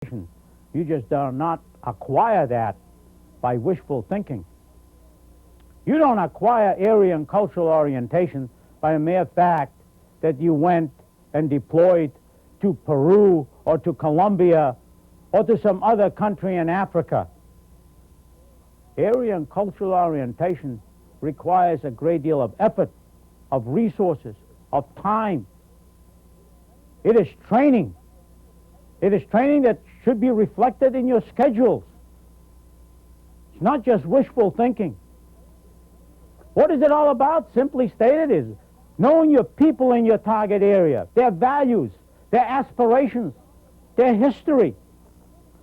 You just do not acquire that by wishful thinking. You don't acquire area and cultural orientation by a mere fact that you went and deployed to Peru or to Colombia or to some other country in Africa. Area and cultural orientation requires a great deal of effort, of resources, of time. It is training. It is training that should be reflected in your schedules. It's not just wishful thinking. What is it all about? Simply stated is knowing your people in your target area, their values, their aspirations, their history,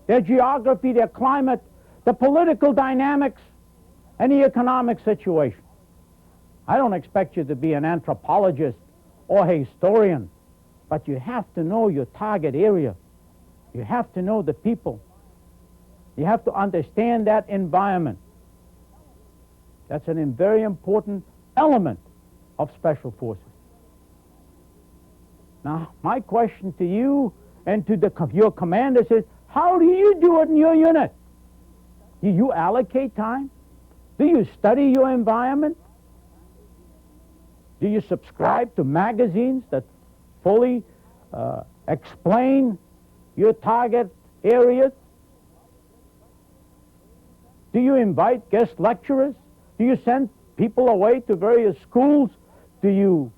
their geography, their climate, the political dynamics, and the economic situation. I don't expect you to be an anthropologist or a historian, but you have to know your target area. You have to know the people. You have to understand that environment. That's a very important element of Special Forces. Now, my question to you and to your commanders is, how do you do it in your unit? Do you allocate time? Do you study your environment? Do you subscribe to magazines that fully explain your target areas? Do you invite guest lecturers? Do you send people away to various schools? Do you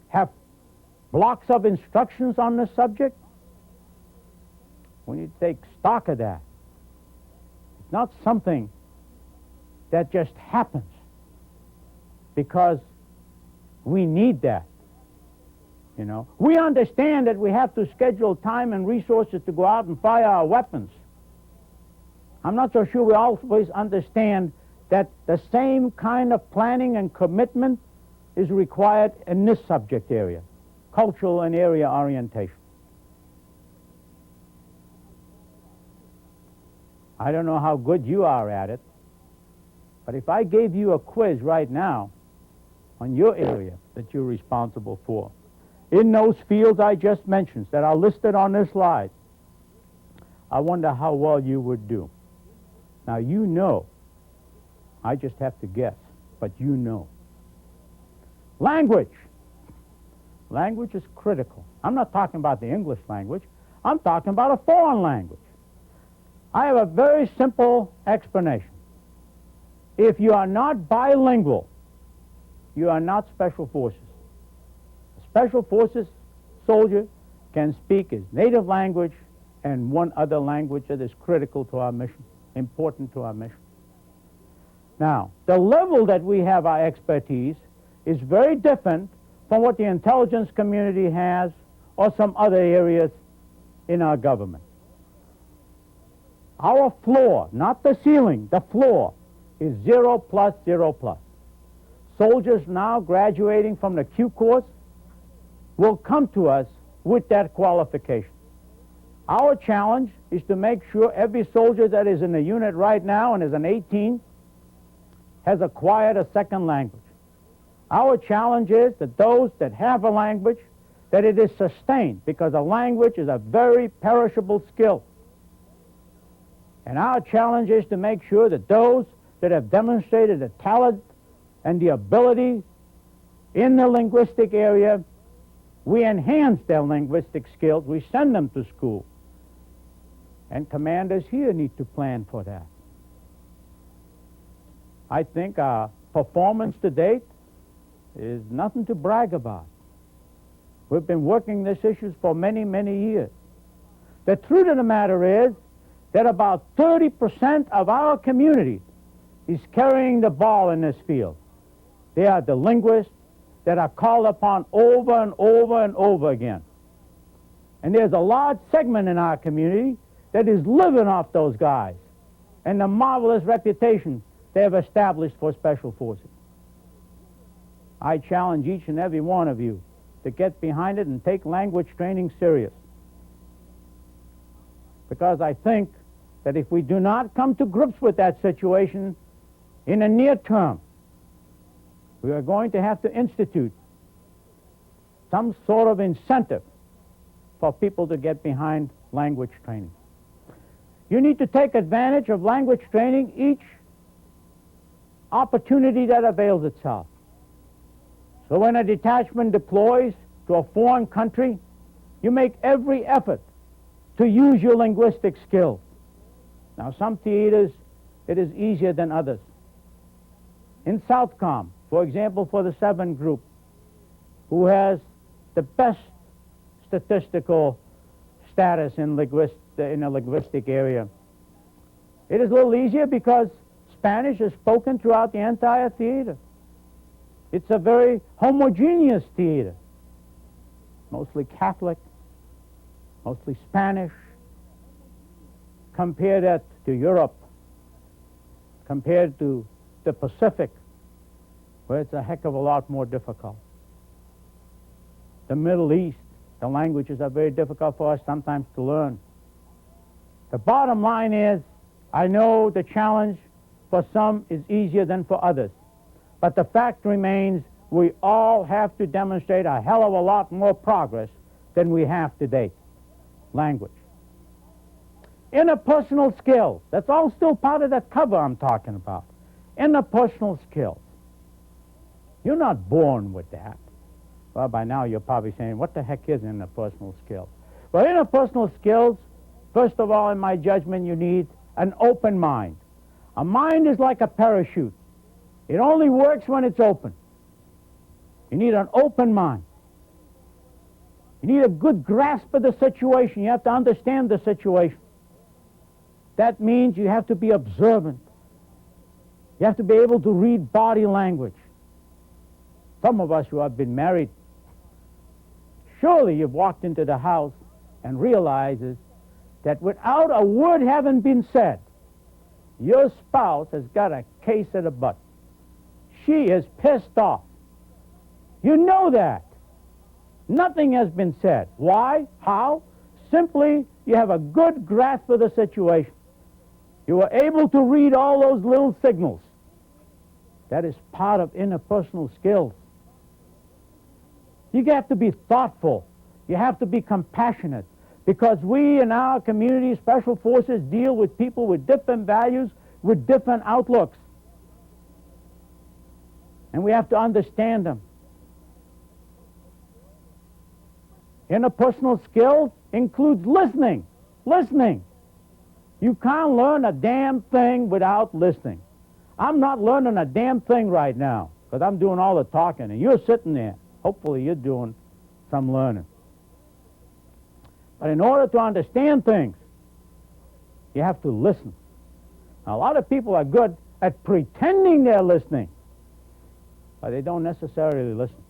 have blocks of instructions on the subject? When you take stock of that, it's not something that just happens because we need that. You know, we understand that we have to schedule time and resources to go out and fire our weapons. I'm not so sure we always understand that the same kind of planning and commitment is required in this subject area, cultural and area orientation. I don't know how good you are at it, but if I gave you a quiz right now on your area that you're responsible for, in those fields I just mentioned that are listed on this slide, I wonder how well you would do. Now, you know, I just have to guess, but you know. Language. Language is critical. I'm not talking about the English language. I'm talking about a foreign language. I have a very simple explanation. If you are not bilingual, you are not Special Forces. A Special Forces soldier can speak his native language and one other language that is critical to our mission, important to our mission. Now, the level that we have our expertise is very different from what the intelligence community has or some other areas in our government. Our floor, not the ceiling, the floor, is 0 plus 0 plus. Soldiers now graduating from the Q course will come to us with that qualification. Our challenge is to make sure every soldier that is in the unit right now and is an 18 has acquired a second language. Our challenge is that those that have a language, that it is sustained, because a language is a very perishable skill. And our challenge is to make sure that those that have demonstrated the talent and the ability in the linguistic area, we enhance their linguistic skills, we send them to school. And commanders here need to plan for that. I think our performance to date is nothing to brag about. We've been working these issues for many, many years. The truth of the matter is that about 30% of our community is carrying the ball in this field. They are the linguists that are called upon over and over and over again. And there's a large segment in our community that is living off those guys and the marvelous reputation they have established for Special Forces. I challenge each and every one of you to get behind it and take language training serious. Because I think that if we do not come to grips with that situation in the near term, we are going to have to institute some sort of incentive for people to get behind language training. You need to take advantage of language training each opportunity that avails itself. So when a detachment deploys to a foreign country, you make every effort to use your linguistic skills. Now, some theaters, it is easier than others. In Southcom, for example, for the 7 group, who has the best statistical status in a linguistic area, it is a little easier because Spanish is spoken throughout the entire theater. It's a very homogeneous theater, mostly Catholic, mostly Spanish. Compare that to Europe, compared to the Pacific, where it's a heck of a lot more difficult. The Middle East, the languages are very difficult for us sometimes to learn. The bottom line is, I know the challenge for some is easier than for others, but the fact remains we all have to demonstrate a hell of a lot more progress than we have to date. Language. Interpersonal skills, that's all still part of that cover I'm talking about. Interpersonal skills. You're not born with that. Well, by now you're probably saying, what the heck is interpersonal skills? Well, interpersonal skills, first of all, in my judgment, you need an open mind. A mind is like a parachute. It only works when it's open. You need an open mind. You need a good grasp of the situation. You have to understand the situation. That means you have to be observant. You have to be able to read body language. Some of us who have been married, surely you've walked into the house and realizes that without a word having been said, your spouse has got a case of the butt. She is pissed off. You know that. Nothing has been said. Why? How? Simply, you have a good grasp of the situation. You are able to read all those little signals. That is part of interpersonal skills. You have to be thoughtful. You have to be compassionate. Because we in our community, Special Forces, deal with people with different values, with different outlooks. And we have to understand them. Interpersonal skills includes listening. Listening. You can't learn a damn thing without listening. I'm not learning a damn thing right now because I'm doing all the talking, and you're sitting there. Hopefully you're doing some learning. But in order to understand things, you have to listen. Now, a lot of people are good at pretending they're listening, but they don't necessarily listen.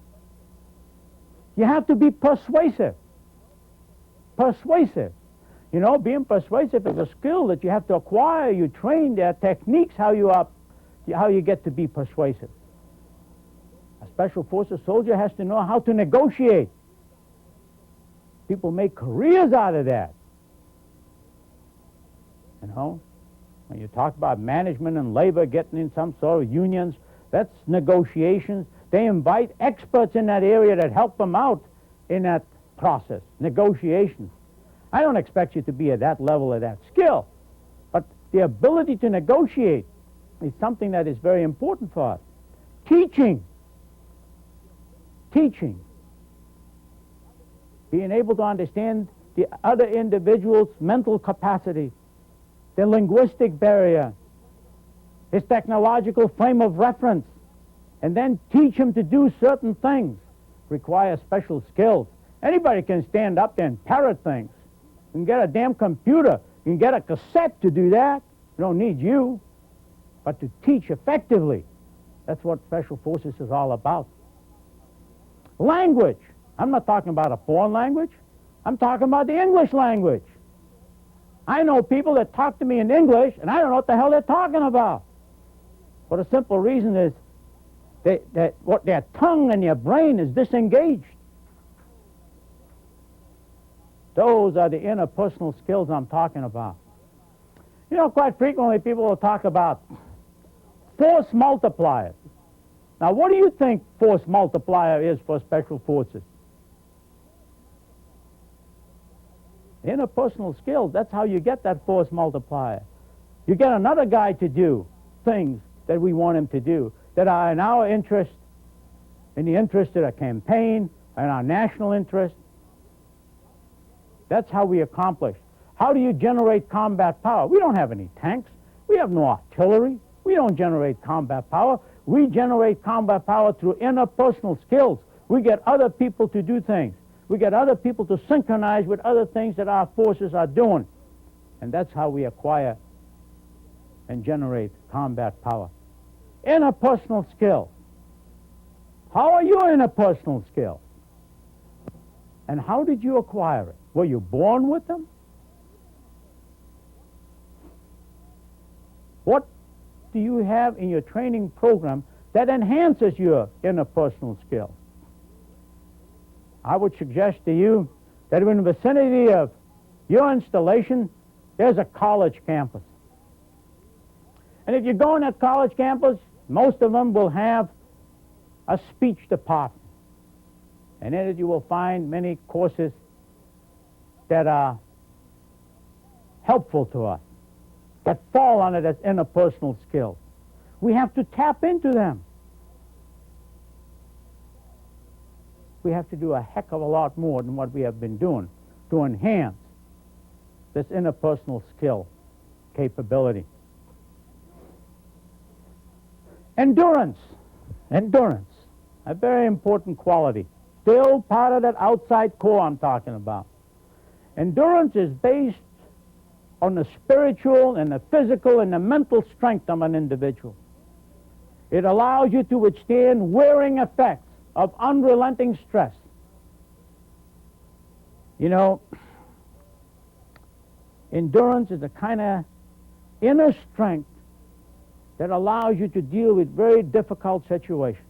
You have to be persuasive. Persuasive. You know, being persuasive is a skill that you have to acquire. You train. There are techniques how you get to be persuasive. A Special Forces soldier has to know how to negotiate. People make careers out of that. You know, when you talk about management and labor getting in some sort of unions, that's negotiations. They invite experts in that area that help them out in that process, negotiations. I don't expect you to be at that level of that skill, but the ability to negotiate is something that is very important for us. Teaching. Teaching. Being able to understand the other individual's mental capacity, their linguistic barrier, his technological frame of reference, and then teach him to do certain things requires special skills. Anybody can stand up there and parrot things. You can get a damn computer. You can get a cassette to do that. You don't need you. But to teach effectively, that's what Special Forces is all about. Language. I'm not talking about a foreign language. I'm talking about the English language. I know people that talk to me in English, and I don't know what the hell they're talking about. For the simple reason is what their tongue and their brain is disengaged. Those are the interpersonal skills I'm talking about. You know, quite frequently people will talk about force multipliers. Now, what do you think force multiplier is for Special Forces? Interpersonal skills, that's how you get that force multiplier. You get another guy to do things that we want him to do, that are in our interest, in the interest of the campaign, and our national interest. That's how we accomplish. How do you generate combat power? We don't have any tanks. We have no artillery. We don't generate combat power. We generate combat power through interpersonal skills. We get other people to do things. We get other people to synchronize with other things that our forces are doing. And that's how we acquire and generate combat power. Interpersonal skills. How are your interpersonal skills? And how did you acquire it? Were you born with them? What do you have in your training program that enhances your interpersonal skills? I would suggest to you that in the vicinity of your installation, there's a college campus. And if you go in that college campus, most of them will have a speech department. And in it you will find many courses that are helpful to us, that fall under as interpersonal skills. We have to tap into them. We have to do a heck of a lot more than what we have been doing to enhance this interpersonal skill capability. Endurance. Endurance, a very important quality. Still part of that outside core I'm talking about. Endurance is based on the spiritual and the physical and the mental strength of an individual. It allows you to withstand wearing effects of unrelenting stress. You know, endurance is a kind of inner strength that allows you to deal with very difficult situations.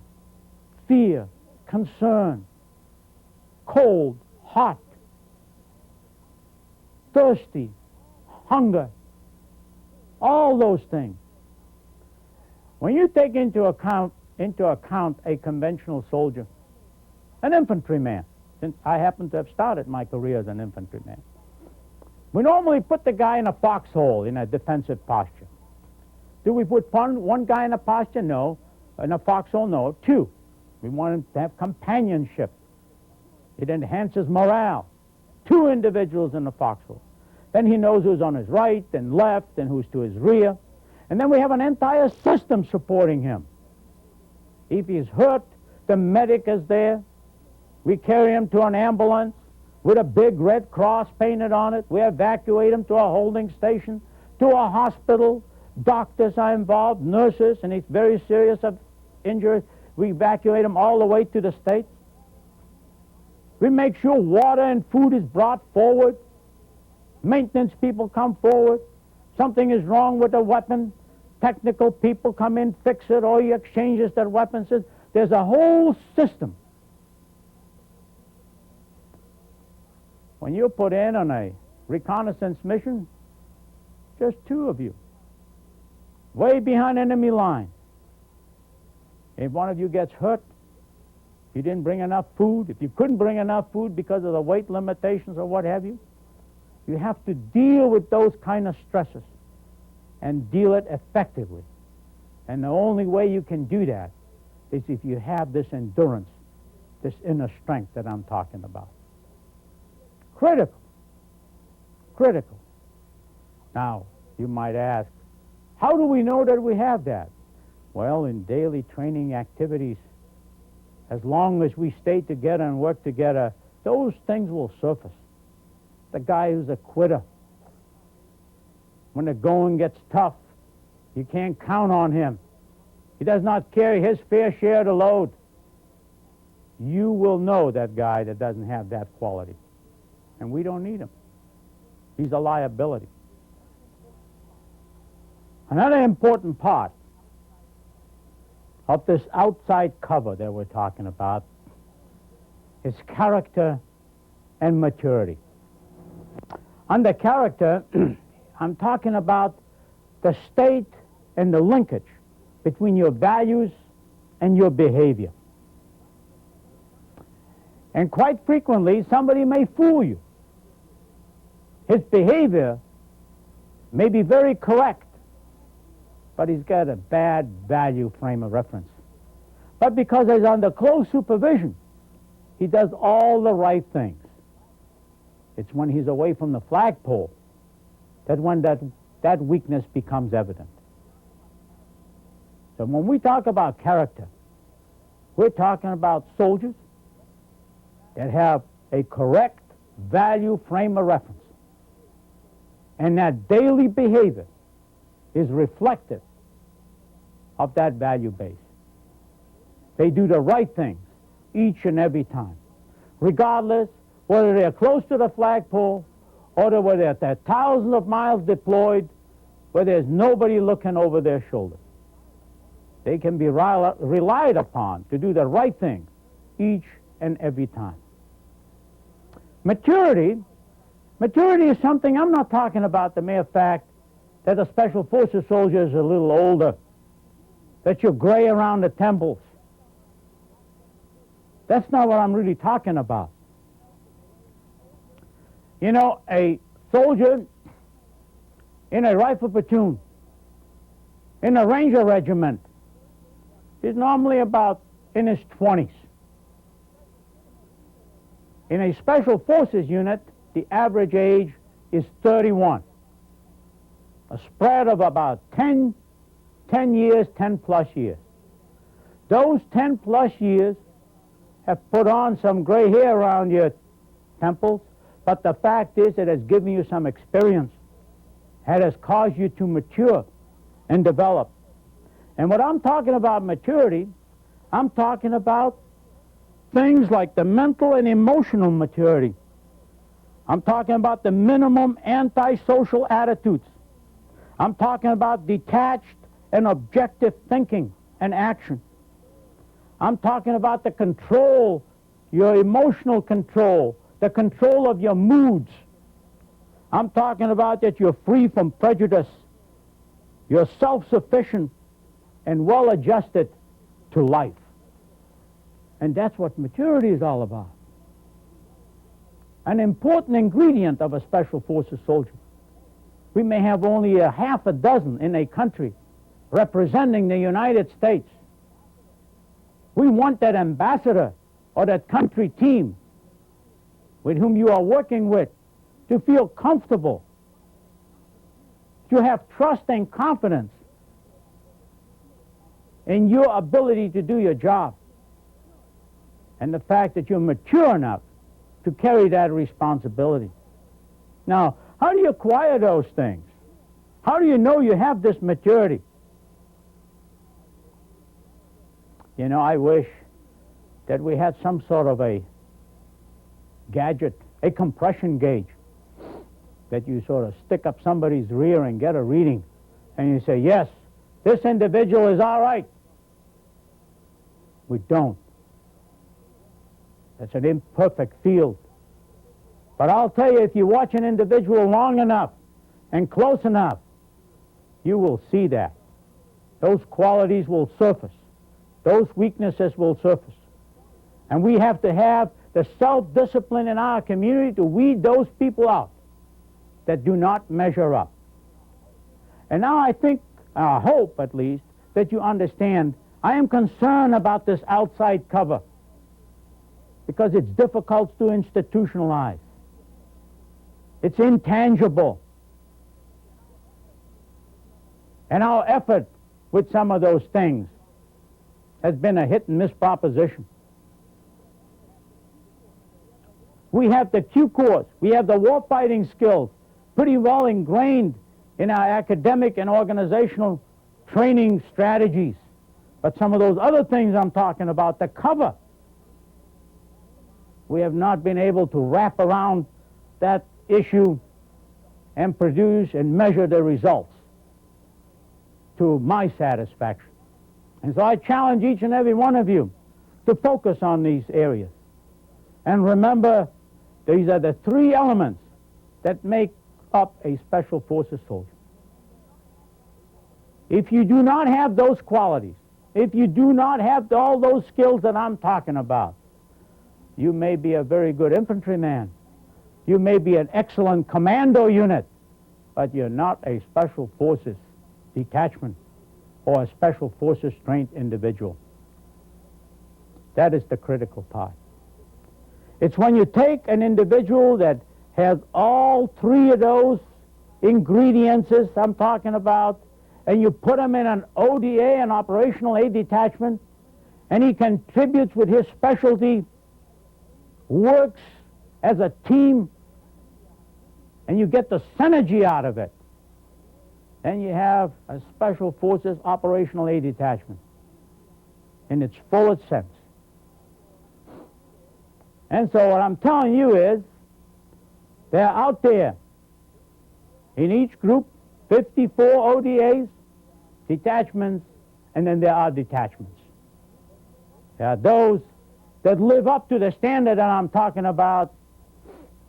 Fear, concern, cold, hot, thirsty, hunger, all those things. When you take into account a conventional soldier, an infantryman, since I happen to have started my career as an infantryman, we normally put the guy in a foxhole in a defensive posture. Do we put one guy in a posture? No. In a foxhole? No. Two. We want him to have companionship. It enhances morale. Two individuals in the foxhole. Then he knows who's on his right and left and who's to his rear. And then we have an entire system supporting him. If he's hurt, the medic is there. We carry him to an ambulance with a big red cross painted on it. We evacuate him to a holding station, to a hospital. Doctors are involved, nurses, and it's very serious of injury. We evacuate him all the way to the States. We make sure water and food is brought forward. Maintenance people come forward. Something is wrong with the weapon. Technical people come in, fix it, or he exchanges that weapon. There's a whole system. When you're put in on a reconnaissance mission, just two of you, way behind enemy line. If one of you gets hurt, if you didn't bring enough food, if you couldn't bring enough food because of the weight limitations or what have you, you have to deal with those kind of stresses and deal it effectively. And the only way you can do that is if you have this endurance, this inner strength that I'm talking about. Critical. Critical. Now, you might ask, how do we know that we have that? Well, in daily training activities, as long as we stay together and work together, those things will surface. The guy who's a quitter, when the going gets tough, you can't count on him. He does not carry his fair share of the load. You will know that guy that doesn't have that quality. And we don't need him. He's a liability. Another important part of this outside cover that we're talking about is character and maturity. Under character, I'm talking about the state and the linkage between your values and your behavior. And quite frequently, somebody may fool you. His behavior may be very correct, but he's got a bad value frame of reference. But because he's under close supervision, he does all the right things. It's when he's away from the flagpole that when that weakness becomes evident. So when we talk about character, we're talking about soldiers that have a correct value frame of reference, and that daily behavior is reflective of that value base. They do the right things each and every time, regardless whether they're close to the flagpole or whether they're thousands of miles deployed where there's nobody looking over their shoulder. They can be relied upon to do the right thing each and every time. Maturity is something, I'm not talking about the mere fact that a Special Forces soldier is a little older, that you're gray around the temples. That's not what I'm really talking about. You know, a soldier in a rifle platoon, in a Ranger regiment, is normally about in his 20s. In a Special Forces unit, the average age is 31. A spread of about 10 years, 10 plus years. Those 10 plus years have put on some gray hair around your temples, but the fact is it has given you some experience. It has caused you to mature and develop. And what I'm talking about maturity, I'm talking about things like the mental and emotional maturity. I'm talking about the minimum antisocial attitudes. I'm talking about detached and objective thinking and action. I'm talking about the control, your emotional control, the control of your moods. I'm talking about that you're free from prejudice. You're self-sufficient and well-adjusted to life. And that's what maturity is all about. An important ingredient of a Special Forces soldier. We may have only a half a dozen in a country representing the United States. We want that ambassador or that country team with whom you are working with to feel comfortable, to have trust and confidence in your ability to do your job, and the fact that you're mature enough to carry that responsibility. Now, how do you acquire those things? How do you know you have this maturity? You know, I wish that we had some sort of a gadget, a compression gauge, that you sort of stick up somebody's rear and get a reading, and you say, yes, this individual is all right. We don't. It's an imperfect field. But I'll tell you, if you watch an individual long enough and close enough, you will see that. Those qualities will surface. Those weaknesses will surface. And we have to have the self-discipline in our community to weed those people out that do not measure up. And now I think, I hope at least, that you understand, I am concerned about this outside cover because it's difficult to institutionalize. It's intangible. And our effort with some of those things has been a hit and miss proposition. We have the Q course, we have the warfighting skills pretty well ingrained in our academic and organizational training strategies. But some of those other things I'm talking about, the cover, we have not been able to wrap around that issue and produce and measure the results to my satisfaction. And so I challenge each and every one of you to focus on these areas. And remember, these are the three elements that make up a Special Forces soldier. If you do not have those qualities, if you do not have all those skills that I'm talking about, you may be a very good infantryman. You may be an excellent commando unit, but you're not a special forces detachment or a special forces trained individual. That is the critical part. It's when you take an individual that has all three of those ingredients I'm talking about, and you put him in an ODA, an operational aid detachment, and he contributes with his specialty, works as a team, and you get the synergy out of it. Then you have a Special Forces Operational Aid Detachment in its fullest sense. And so what I'm telling you is, they're out there in each group, 54 ODAs, detachments, and then there are detachments. There are those that live up to the standard that I'm talking about,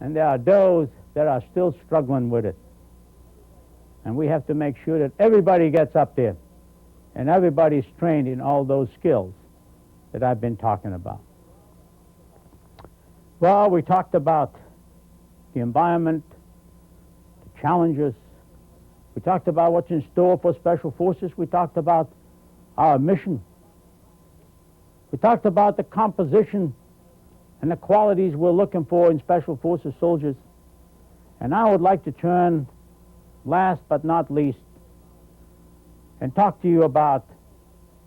and there are those that are still struggling with it. And we have to make sure that everybody gets up there and everybody's trained in all those skills that I've been talking about. Well, we talked about the environment, the challenges. We talked about what's in store for Special Forces. We talked about our mission. We talked about the composition and the qualities we're looking for in Special Forces soldiers. And I would like to turn, last but not least, and talk to you about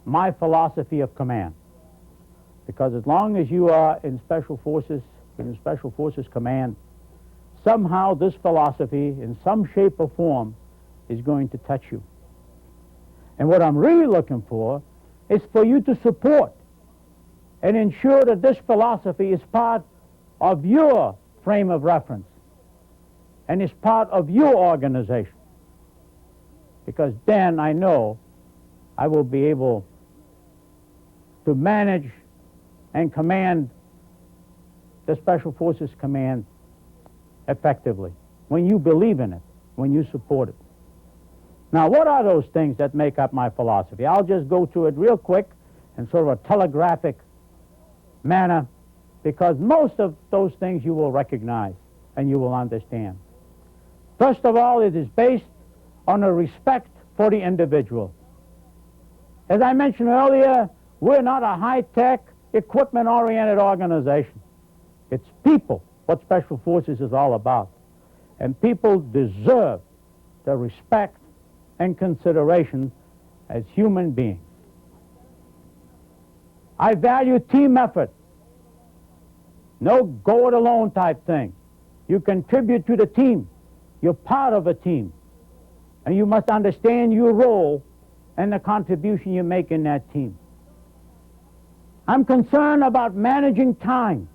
my philosophy of command. Because as long as you are in Special Forces, in Special Forces Command, somehow this philosophy, in some shape or form, is going to touch you. And what I'm really looking for is for you to support and ensure that this philosophy is part of your frame of reference and is part of your organization. Because then I know I will be able to manage and command the Special Forces Command effectively, when you believe in it, when you support it. Now, what are those things that make up my philosophy? I'll just go through it real quick in sort of a telegraphic manner, because most of those things you will recognize and you will understand. First of all, it is based on a respect for the individual. As I mentioned earlier, we're not a high-tech, equipment-oriented organization. It's people, what Special Forces is all about. And people deserve the respect and consideration as human beings. I value team effort. No go-it-alone type thing. You contribute to the team. You're part of a team. And you must understand your role and the contribution you make in that team. I'm concerned about managing time.